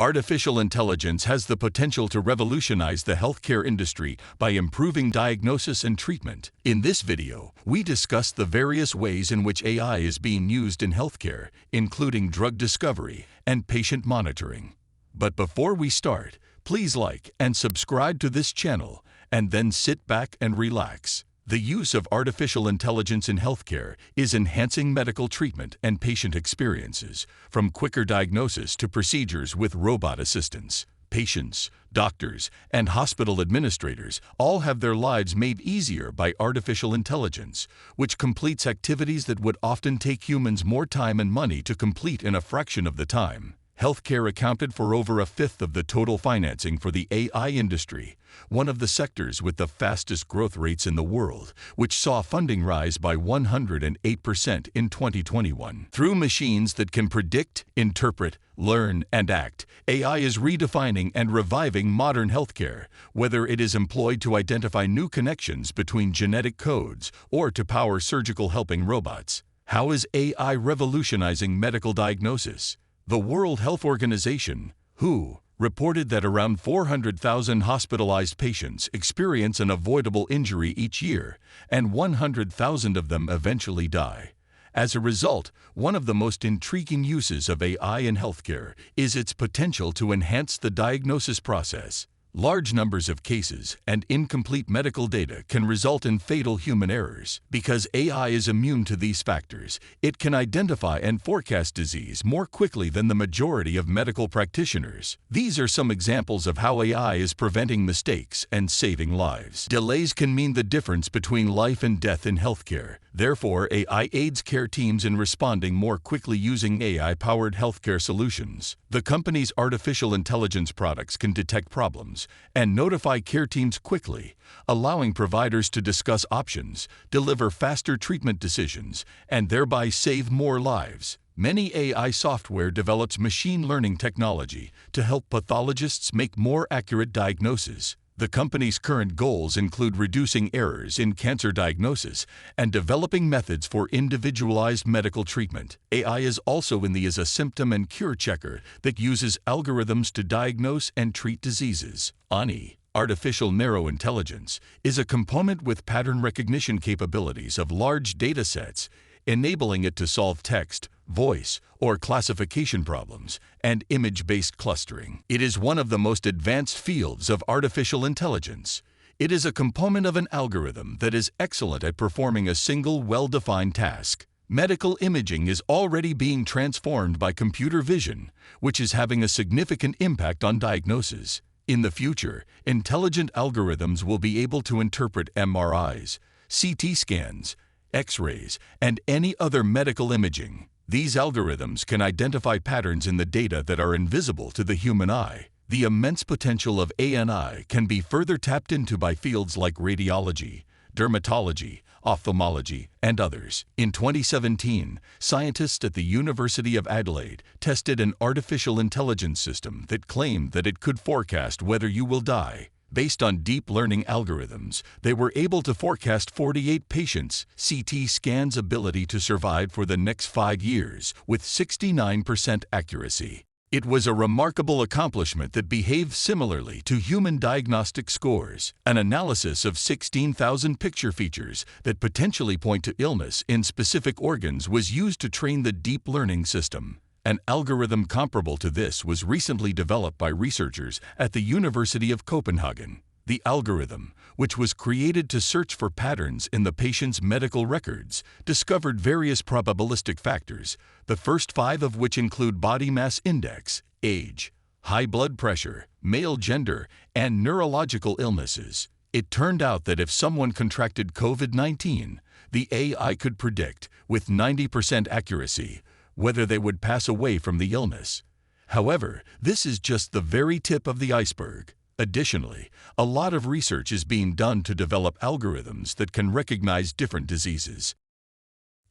Artificial intelligence has the potential to revolutionize the healthcare industry by improving diagnosis and treatment. In this video, we discuss the various ways in which AI is being used in healthcare, including drug discovery and patient monitoring. But before we start, please like and subscribe to this channel, and then sit back and relax. The use of artificial intelligence in healthcare is enhancing medical treatment and patient experiences, from quicker diagnosis to procedures with robot assistance. Patients, doctors, and hospital administrators all have their lives made easier by artificial intelligence, which completes activities that would often take humans more time and money to complete in a fraction of the time. Healthcare accounted for over a fifth of the total financing for the AI industry, one of the sectors with the fastest growth rates in the world, which saw funding rise by 108% in 2021. Through machines that can predict, interpret, learn, and act, AI is redefining and reviving modern healthcare, whether it is employed to identify new connections between genetic codes or to power surgical helping robots. How is AI revolutionizing medical diagnosis? The World Health Organization, WHO, reported that around 400,000 hospitalized patients experience an avoidable injury each year, and 100,000 of them eventually die. As a result, one of the most intriguing uses of AI in healthcare is its potential to enhance the diagnosis process. Large numbers of cases and incomplete medical data can result in fatal human errors. Because AI is immune to these factors, it can identify and forecast disease more quickly than the majority of medical practitioners. These are some examples of how AI is preventing mistakes and saving lives. Delays can mean the difference between life and death in healthcare. Therefore, AI aids care teams in responding more quickly using AI-powered healthcare solutions. The company's artificial intelligence products can detect problems and notify care teams quickly, allowing providers to discuss options, deliver faster treatment decisions, and thereby save more lives. Many AI software develops machine learning technology to help pathologists make more accurate diagnoses. The company's current goals include reducing errors in cancer diagnosis and developing methods for individualized medical treatment. AI is also in the as a symptom and cure checker that uses algorithms to diagnose and treat diseases. ANI, artificial narrow intelligence, is a component with pattern recognition capabilities of large data sets, enabling it to solve text, voice, or classification problems, and image-based clustering. It is one of the most advanced fields of artificial intelligence. It is a component of an algorithm that is excellent at performing a single well-defined task. Medical imaging is already being transformed by computer vision, which is having a significant impact on diagnosis. In the future, intelligent algorithms will be able to interpret MRIs, CT scans, X-rays, and any other medical imaging. These algorithms can identify patterns in the data that are invisible to the human eye. The immense potential of AI can be further tapped into by fields like radiology, dermatology, ophthalmology, and others. In 2017, scientists at the University of Adelaide tested an artificial intelligence system that claimed that it could forecast whether you will die. Based on deep learning algorithms, they were able to forecast 48 patients' CT scans' ability to survive for the next 5 years with 69% accuracy. It was a remarkable accomplishment that behaved similarly to human diagnostic scores. An analysis of 16,000 picture features that potentially point to illness in specific organs was used to train the deep learning system. An algorithm comparable to this was recently developed by researchers at the University of Copenhagen. The algorithm, which was created to search for patterns in the patient's medical records, discovered various probabilistic factors, the first 5 of which include body mass index, age, high blood pressure, male gender, and neurological illnesses. It turned out that if someone contracted COVID-19, the AI could predict, with 90% accuracy, whether they would pass away from the illness. However, this is just the very tip of the iceberg. Additionally, a lot of research is being done to develop algorithms that can recognize different diseases.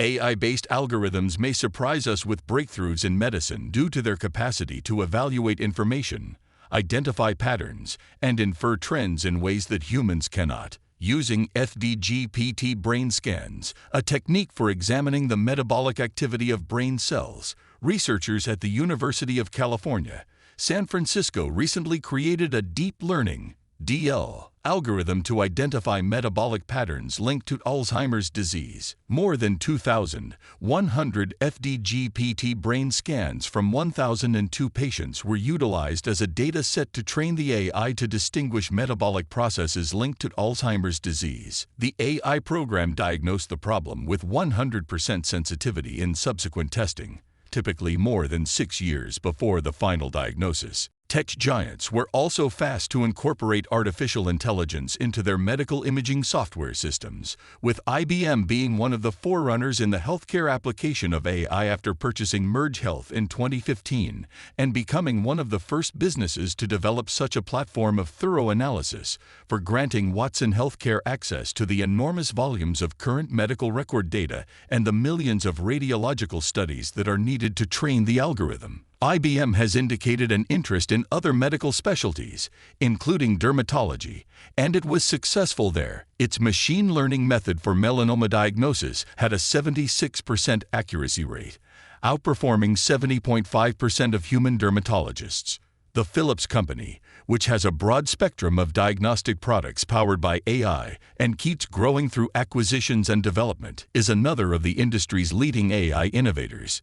AI-based algorithms may surprise us with breakthroughs in medicine due to their capacity to evaluate information, identify patterns, and infer trends in ways that humans cannot. Using FDGPT brain scans, a technique for examining the metabolic activity of brain cells, researchers at the University of California San Francisco recently created a deep learning (DL) algorithm to identify metabolic patterns linked to Alzheimer's disease. More than 2,100 FDGPT brain scans from 1,002 patients were utilized as a data set to train the AI to distinguish metabolic processes linked to Alzheimer's disease. The AI program diagnosed the problem with 100% sensitivity in subsequent testing, typically more than 6 years before the final diagnosis. Tech giants were also fast to incorporate artificial intelligence into their medical imaging software systems, with IBM being one of the forerunners in the healthcare application of AI after purchasing Merge Health in 2015 and becoming one of the first businesses to develop such a platform of thorough analysis for granting Watson Healthcare access to the enormous volumes of current medical record data and the millions of radiological studies that are needed to train the algorithm. IBM has indicated an interest in other medical specialties, including dermatology, and it was successful there. Its machine learning method for melanoma diagnosis had a 76% accuracy rate, outperforming 70.5% of human dermatologists. The Philips Company, which has a broad spectrum of diagnostic products powered by AI and keeps growing through acquisitions and development, is another of the industry's leading AI innovators.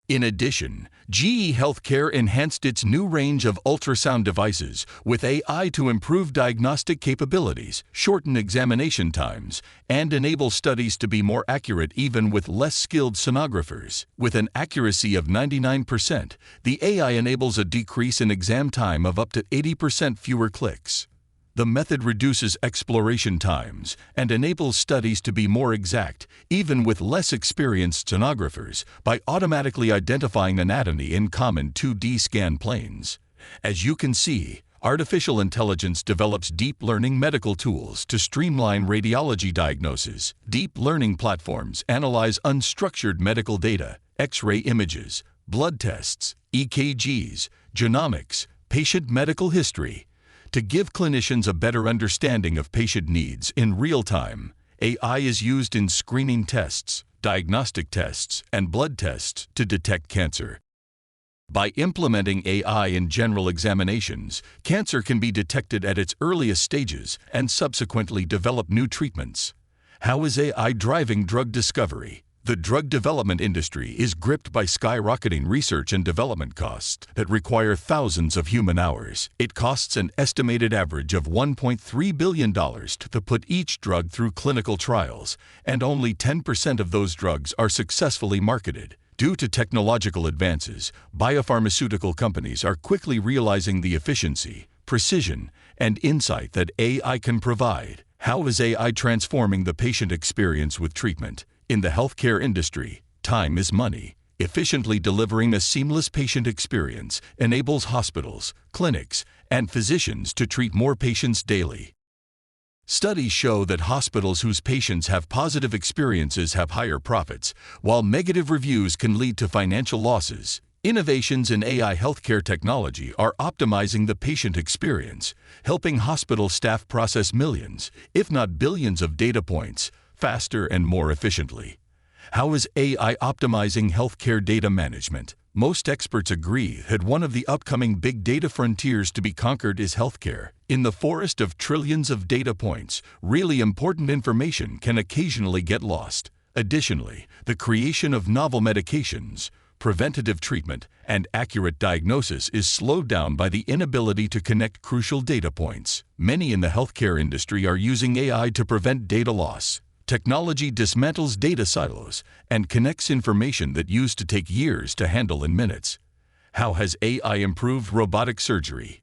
In addition, GE Healthcare enhanced its new range of ultrasound devices with AI to improve diagnostic capabilities, shorten examination times, and enable studies to be more accurate even with less skilled sonographers. With an accuracy of 99%, the AI enables a decrease in exam time of up to 80% fewer clicks. The method reduces exploration times and enables studies to be more exact, even with less experienced sonographers, by automatically identifying anatomy in common 2D scan planes. As you can see, artificial intelligence develops deep learning medical tools to streamline radiology diagnosis. Deep learning platforms analyze unstructured medical data, X-ray images, blood tests, EKGs, genomics, patient medical history, to give clinicians a better understanding of patient needs in real time. AI is used in screening tests, diagnostic tests, and blood tests to detect cancer. By implementing AI in general examinations, cancer can be detected at its earliest stages and subsequently develop new treatments. How is AI driving drug discovery? The drug development industry is gripped by skyrocketing research and development costs that require thousands of human hours. It costs an estimated average of $1.3 billion to put each drug through clinical trials, and only 10% of those drugs are successfully marketed. Due to technological advances, biopharmaceutical companies are quickly realizing the efficiency, precision, and insight that AI can provide. How is AI transforming the patient experience with treatment? In the healthcare industry, time is money. Efficiently delivering a seamless patient experience enables hospitals, clinics, and physicians to treat more patients daily. Studies show that hospitals whose patients have positive experiences have higher profits, while negative reviews can lead to financial losses. Innovations in AI healthcare technology are optimizing the patient experience, helping hospital staff process millions, if not billions of data points, faster and more efficiently. How is AI optimizing healthcare data management? Most experts agree that one of the upcoming big data frontiers to be conquered is healthcare. In the forest of trillions of data points, really important information can occasionally get lost. Additionally, the creation of novel medications, preventative treatment, and accurate diagnosis is slowed down by the inability to connect crucial data points. Many in the healthcare industry are using AI to prevent data loss. Technology dismantles data silos and connects information that used to take years to handle in minutes. How has AI improved robotic surgery?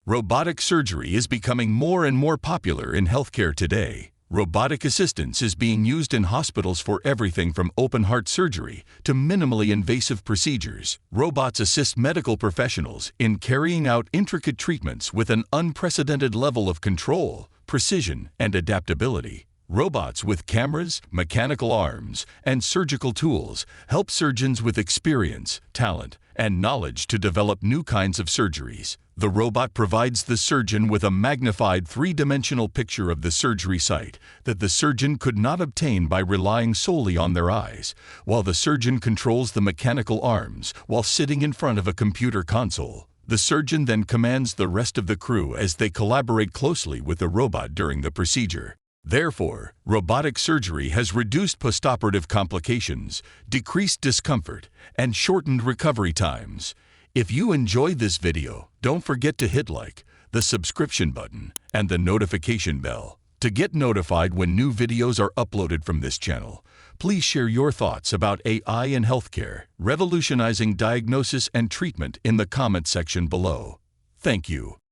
Robotic surgery is becoming more and more popular in healthcare today. Robotic assistance is being used in hospitals for everything from open-heart surgery to minimally invasive procedures. Robots assist medical professionals in carrying out intricate treatments with an unprecedented level of control, precision, and adaptability. Robots with cameras, mechanical arms, and surgical tools help surgeons with experience, talent, and knowledge to develop new kinds of surgeries. The robot provides the surgeon with a magnified three-dimensional picture of the surgery site that the surgeon could not obtain by relying solely on their eyes, while the surgeon controls the mechanical arms while sitting in front of a computer console. The surgeon then commands the rest of the crew as they collaborate closely with the robot during the procedure. Therefore, robotic surgery has reduced postoperative complications, decreased discomfort, and shortened recovery times. If you enjoyed this video, don't forget to hit like, the subscription button, and the notification bell to get notified when new videos are uploaded from this channel. Please share your thoughts about AI in healthcare, revolutionizing diagnosis and treatment in the comment section below. Thank you.